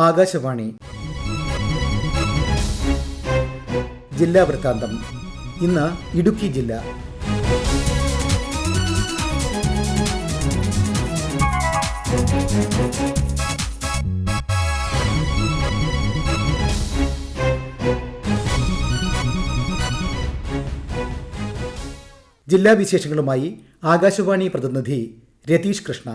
ആകാശവാണി ജില്ലാ വൃത്താന്തം. ഇന്ന് ഇടുക്കി ജില്ല. ജില്ലാ വിശേഷങ്ങളുമായി ആകാശവാണി പ്രതിനിധി രതീഷ് കൃഷ്ണ.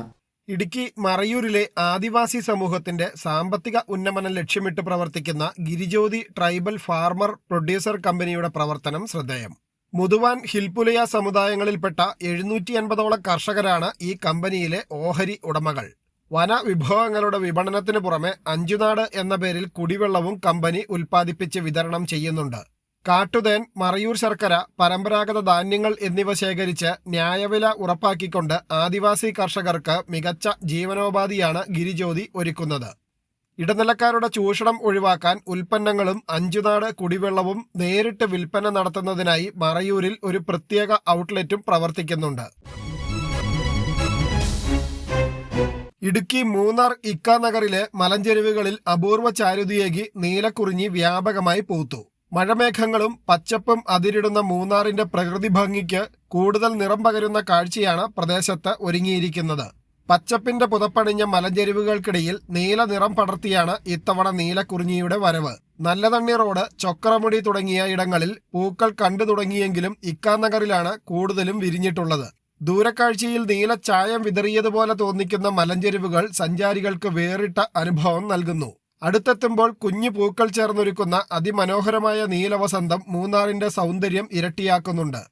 ഇടുക്കി മറയൂരിലെ ആദിവാസി സമൂഹത്തിന്റെ സാമ്പത്തിക ഉന്നമനം ലക്ഷ്യമിട്ട് പ്രവർത്തിക്കുന്ന ഗിരിജ്യോതി ട്രൈബൽ ഫാർമർ പ്രൊഡ്യൂസർ കമ്പനിയുടെ പ്രവർത്തനം ശ്രദ്ധേയം. മുതുവാൻ, ഹിൽപുലയ സമുദായങ്ങളിൽപ്പെട്ട 750ഓളം കർഷകരാണ് ഈ കമ്പനിയിലെ ഓഹരി ഉടമകൾ. വനവിഭവങ്ങളുടെ വിപണനത്തിനു പുറമെ അഞ്ചുനാട് എന്ന പേരിൽ കുടിവെള്ളവും കമ്പനി ഉൽപ്പാദിപ്പിച്ച് വിതരണം ചെയ്യുന്നുണ്ട്. കാട്ടുതേൻ, മറയൂർ ശർക്കര, പരമ്പരാഗത ധാന്യങ്ങൾ എന്നിവ ശേഖരിച്ച് ന്യായവില ഉറപ്പാക്കിക്കൊണ്ട് ആദിവാസി കർഷകർക്ക് മികച്ച ജീവനോപാധിയാണ് ഗിരിജ്യോതി ഒരുക്കുന്നത്. ഇടനിലക്കാരുടെ ചൂഷണം ഒഴിവാക്കാൻ ഉൽപ്പന്നങ്ങളും അഞ്ചുനാട് കുടിവെള്ളവും നേരിട്ട് വിൽപ്പന നടത്തുന്നതിനായി മറയൂരിൽ ഒരു പ്രത്യേക ഔട്ട്ലെറ്റും പ്രവർത്തിക്കുന്നുണ്ട്. ഇടുക്കി മൂന്നാർ ഇക്കാനഗറിലെ മലഞ്ചെരുവുകളിൽ അപൂർവ ചാരുതയേകി നീലക്കുറിഞ്ഞി വ്യാപകമായി പൂത്തു. മഴമേഘങ്ങളും പച്ചപ്പും അതിരിടുന്ന മൂന്നാറിന്റെ പ്രകൃതി ഭംഗിക്ക് കൂടുതൽ നിറം പകരുന്ന കാഴ്ചയാണ് പ്രദേശത്ത് ഒരുങ്ങിയിരിക്കുന്നത്. പച്ചപ്പിന്റെ പുതപ്പണിഞ്ഞ മലഞ്ചെരുവുകൾക്കിടയിൽ നീല നിറം പടർത്തിയാണ് ഇത്തവണ നീലക്കുറിഞ്ഞിയുടെ വരവ്. നല്ലതണ്ണി റോഡ്, ചൊക്രമുടി തുടങ്ങിയ ഇടങ്ങളിൽ പൂക്കൾ കണ്ടു തുടങ്ങിയെങ്കിലും ഇക്കാനഗറിലാണ് കൂടുതലും വിരിഞ്ഞിട്ടുള്ളത്. ദൂരക്കാഴ്ചയിൽ നീല ചായം വിതറിയതുപോലെ തോന്നിക്കുന്ന മലഞ്ചെരുവുകൾ സഞ്ചാരികൾക്ക് വേറിട്ട അനുഭവം നൽകുന്നു. അടുത്തെത്തുമ്പോൾ കുഞ്ഞു പൂക്കൾ ചേർന്നൊരുക്കുന്ന അതിമനോഹരമായ നീലവസന്തം മൂന്നാറിന്റെ സൗന്ദര്യം ഇരട്ടിയാക്കുന്നുണ്ട്.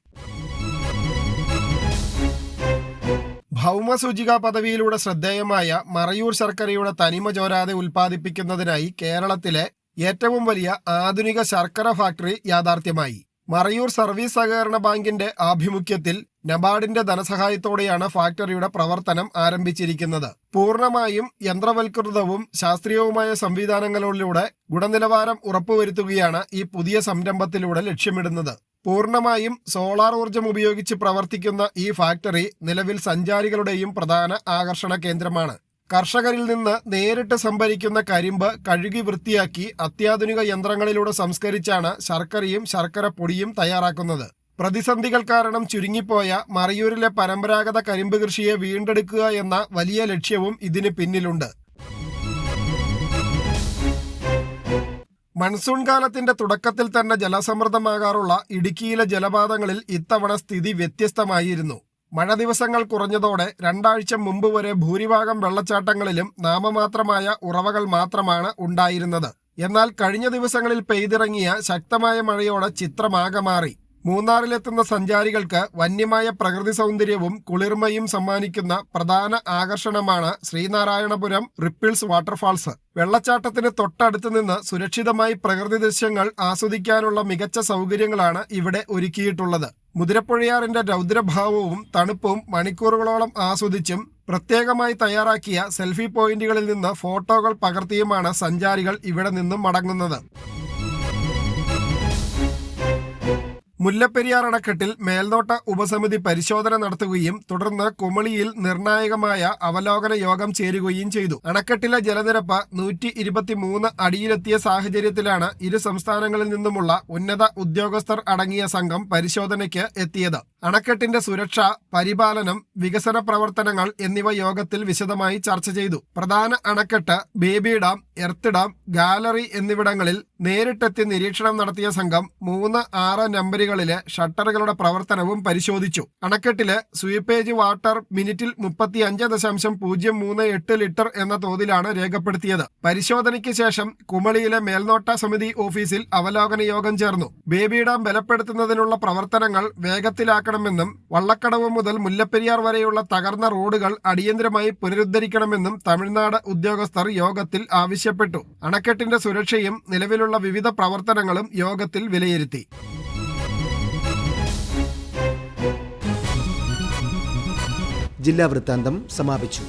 ഭൗമസൂചികാ പദവിയിലൂടെ ശ്രദ്ധേയമായ മറയൂർ ശർക്കരയുടെ തനിമ ചോരാതെ ഉൽപ്പാദിപ്പിക്കുന്നതിനായി കേരളത്തിലെ ഏറ്റവും വലിയ ആധുനിക ശർക്കര ഫാക്ടറി യാഥാർത്ഥ്യമായി. മറയൂർ സർവീസ് സഹകരണ ബാങ്കിന്റെ ആഭിമുഖ്യത്തിൽ നബാർഡിന്റെ ധനസഹായത്തോടെയാണ് ഫാക്ടറിയുടെ പ്രവർത്തനം ആരംഭിച്ചിരിക്കുന്നത്. പൂർണ്ണമായും യന്ത്രവൽകൃതവും ശാസ്ത്രീയവുമായ സംവിധാനങ്ങളിലൂടെ ഗുണനിലവാരം ഉറപ്പുവരുത്തുകയാണ് ഈ പുതിയ സംരംഭത്തിലൂടെ ലക്ഷ്യമിടുന്നത്. പൂർണ്ണമായും സോളാർ ഊർജം ഉപയോഗിച്ച് പ്രവർത്തിക്കുന്ന ഈ ഫാക്ടറി നിലവിൽ സഞ്ചാരികളുടെയും പ്രധാന ആകർഷണ കേന്ദ്രമാണ്. കർഷകരിൽ നിന്ന് നേരിട്ട് സംഭരിക്കുന്ന കരിമ്പ് കഴുകി വൃത്തിയാക്കി അത്യാധുനിക യന്ത്രങ്ങളിലൂടെ സംസ്കരിച്ചാണ് ശർക്കരയും ശർക്കര പൊടിയും തയ്യാറാക്കുന്നത്. പ്രതിസന്ധികൾ കാരണം ചുരുങ്ങിപ്പോയ മറയൂരിലെ പരമ്പരാഗത കരിമ്പ് കൃഷിയെ വീണ്ടെടുക്കുക എന്ന വലിയ ലക്ഷ്യവും ഇതിന് പിന്നിലുണ്ട്. മൺസൂൺ കാലത്തിന്റെ തുടക്കത്തിൽ തന്നെ ജലസമൃദ്ധമാകാറുള്ള ഇടുക്കിയിലെ ജലപാതങ്ങളിൽ ഇത്തവണ സ്ഥിതി വ്യത്യസ്തമായിരുന്നു. മഴ ദിവസങ്ങൾ കുറഞ്ഞതോടെ 2 ആഴ്ച മുമ്പ് വരെ ഭൂരിഭാഗം വെള്ളച്ചാട്ടങ്ങളിലും നാമമാത്രമായ ഉറവകൾ മാത്രമാണ് ഉണ്ടായിരുന്നത്. എന്നാൽ കഴിഞ്ഞ ദിവസങ്ങളിൽ പെയ്തിറങ്ങിയ ശക്തമായ മഴയോടെ ചിത്രമാകെ മാറി. മൂന്നാറിലെത്തുന്ന സഞ്ചാരികൾക്ക് വന്യമായ പ്രകൃതി സൗന്ദര്യവും കുളിർമയും സമ്മാനിക്കുന്ന പ്രധാന ആകർഷണമാണ് ശ്രീനാരായണപുരം റിപ്പിൾസ് വാട്ടർഫാൾസ്. വെള്ളച്ചാട്ടത്തിന് തൊട്ടടുത്ത് നിന്ന് സുരക്ഷിതമായി പ്രകൃതി ദൃശ്യങ്ങൾ ആസ്വദിക്കാനുള്ള മികച്ച സൗകര്യങ്ങളാണ് ഇവിടെ ഒരുക്കിയിട്ടുള്ളത്. മുതിരപ്പുഴയാറിന്റെ രൗദ്രഭാവവും തണുപ്പും മണിക്കൂറുകളോളം ആസ്വദിച്ചും പ്രത്യേകമായി തയ്യാറാക്കിയ സെൽഫി പോയിന്റുകളിൽ നിന്ന് ഫോട്ടോകൾ പകർത്തിയുമാണ് സഞ്ചാരികൾ ഇവിടെ നിന്നും മടങ്ങുന്നത്. മുല്ലപ്പെരിയാർ അണക്കെട്ടിൽ മേൽനോട്ട ഉപസമിതി പരിശോധന നടത്തുകയും തുടർന്ന് കുമളിയിൽ നിർണായകമായ അവലോകന യോഗം ചേരുകയും ചെയ്തു. അണക്കെട്ടിലെ ജലനിരപ്പ് 123 അടിയിലെത്തിയ സാഹചര്യത്തിലാണ് ഇരു സംസ്ഥാനങ്ങളിൽ നിന്നുമുള്ള ഉന്നത ഉദ്യോഗസ്ഥർ അടങ്ങിയ സംഘം പരിശോധനയ്ക്ക് എത്തിയത്. അണക്കെട്ടിന്റെ സുരക്ഷ, പരിപാലനം, വികസന പ്രവർത്തനങ്ങൾ എന്നിവ യോഗത്തിൽ വിശദമായി ചർച്ച ചെയ്തു. പ്രധാന അണക്കെട്ട്, baby dam, earth dam, gallery എന്നിവിടങ്ങളിൽ നേരിട്ടെത്തി നിരീക്ഷണം നടത്തിയ സംഘം 3, 6 നമ്പറുകളിലെ ഷട്ടറുകളുടെ പ്രവർത്തനവും പരിശോധിച്ചു. അണക്കെട്ടിലെ സ്വീപ്പേജ് വാട്ടർ മിനിറ്റിൽ 35.038 ലിറ്റർ എന്ന തോതിലാണ് രേഖപ്പെടുത്തിയത്. പരിശോധനയ്ക്ക് ശേഷം കുമളിയിലെ മേൽനോട്ട സമിതി ഓഫീസിൽ അവലോകന യോഗം ചേർന്നു. ബേബി ഡാം ബലപ്പെടുത്തുന്നതിനുള്ള പ്രവർത്തനങ്ങൾ വേഗത്തിലാക്കണമെന്നും വള്ളക്കടവ് മുതൽ മുല്ലപ്പെരിയാർ വരെയുള്ള തകർന്ന റോഡുകൾ അടിയന്തരമായി പുനരുദ്ധരിക്കണമെന്നും തമിഴ്നാട് ഉദ്യോഗസ്ഥർ യോഗത്തിൽ ആവശ്യപ്പെട്ടു. അണക്കെട്ടിന്റെ സുരക്ഷയും നിലവിലുള്ള വിവിധ പ്രവർത്തനങ്ങളും യോഗത്തിൽ വിലയിരുത്തി. ജില്ലാ വൃത്താന്തം സമാപിച്ചു.